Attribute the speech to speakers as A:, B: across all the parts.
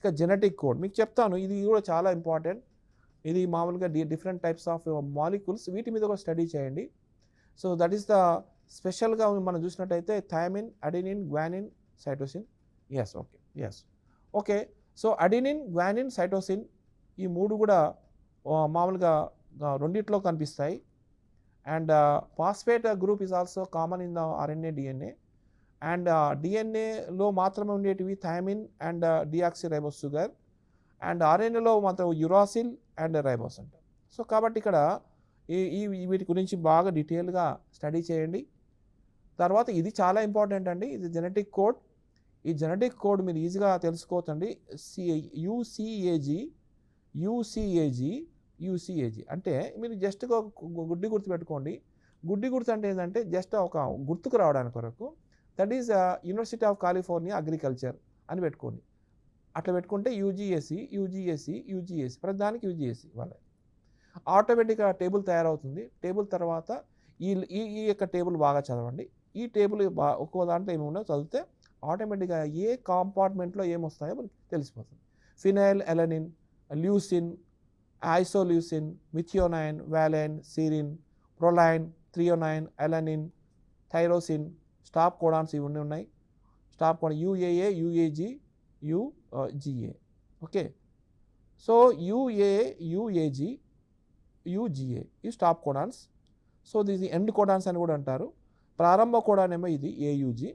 A: ఇక genetic code మీకు చెప్తాను, ఇది కూడా చాలా ఇంపార్టెంట్. ఇది మామూలుగా డిఫరెంట్ టైప్స్ ఆఫ్ మాలిక్యూల్స్, వీటి మీద కూడా స్టడీ చేయండి. సో దట్ ఈస్ ద స్పెషల్గా మనం చూసినట్టయితే thymine, adenine, guanine, cytosine. Okay. So adenine, guanine, cytosine ఈ మూడు కూడా మామూలుగా రెండిట్లో కనిపిస్తాయి. And phosphate group is also common in the RNA, DNA. And డిఎన్ఏలో మాత్రమే ఉండేటివి thymine and deoxyribose sugar. And ఆర్ఎన్ఏలో మాత్రం యురాసిల్ అండ్ రైబోస్ అంటారు. సో కాబట్టి ఇక్కడ వీటి గురించి బాగా డీటెయిల్గా స్టడీ చేయండి. తర్వాత ఇది చాలా ఇంపార్టెంట్ అండి, ఇది జెనెటిక్ కోడ్. ఈ జెనెటిక్ కోడ్ మీరు ఈజీగా తెలుసుకోవచ్చండి. యూసీఏజీ అంటే మీరు జస్ట్ గుడ్డి గుర్తు పెట్టుకోండి. గుడ్డి గుర్తు అంటే ఏంటంటే జస్ట్ ఒక గుర్తుకు రావడానికి కొరకు, that is university of California agriculture అని పెట్టుకోండి. అట్లా పెట్టుకుంటే యూజీఎస్సీ ప్రతిదానికి యూజీఎస్సీ వాళ్ళ ఆటోమేటిక్గా టేబుల్ తయారవుతుంది. టేబుల్ తర్వాత ఈ యొక్క టేబుల్ బాగా చదవండి. ఈ టేబుల్ ఒక్కో దాంట్లో ఏమి ఉన్నాయో చదివితే ఆటోమేటిక్గా ఏ కాంపార్ట్మెంట్లో ఏమొస్తాయో మనకి తెలిసిపోతుంది. Phenylalanine, leucine, isoleucine, methionine, valine, serine, proline, threonine, alanine, tyrosine, stop codons ఇవన్నీ ఉన్నాయి. Stop codon UAA, UAG, UGA. Okay. So UAG, UGA ఈ స్టాప్ కోడాన్స్. సో దీని ఎండ్ కోడాన్స్ అని కూడా అంటారు. ప్రారంభ కోడాన్ ఏమో ఇది ఏయుజీ,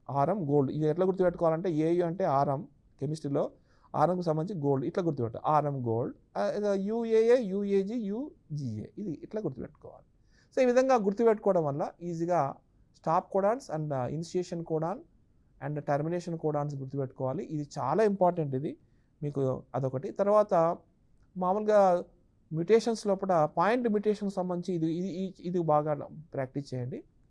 A: ఆరం గోల్డ్. ఇది ఎట్లా గుర్తుపెట్టుకోవాలంటే ఏయు అంటే ఆరం, కెమిస్ట్రీలో ఆరంకు సంబంధించి గోల్డ్ ఇట్లా గుర్తుపెట్టాలి. ఆరం గోల్డ్, యూఏఏ, యూఏజీ, యూజిఏ ఇది ఇట్లా గుర్తుపెట్టుకోవాలి. సో ఈ విధంగా గుర్తుపెట్టుకోవడం వల్ల ఈజీగా stop codons and initiation codon and termination codons గుర్తుపెట్టుకోవాలి. ఇది చాలా ఇంపార్టెంట్, ఇది మీకు అదొకటి. తర్వాత మామూలుగా మ్యుటేషన్స్ లోపల పాయింట్ మ్యుటేషన్ సంబంధించి ఇది బాగా ప్రాక్టీస్ చేయండి.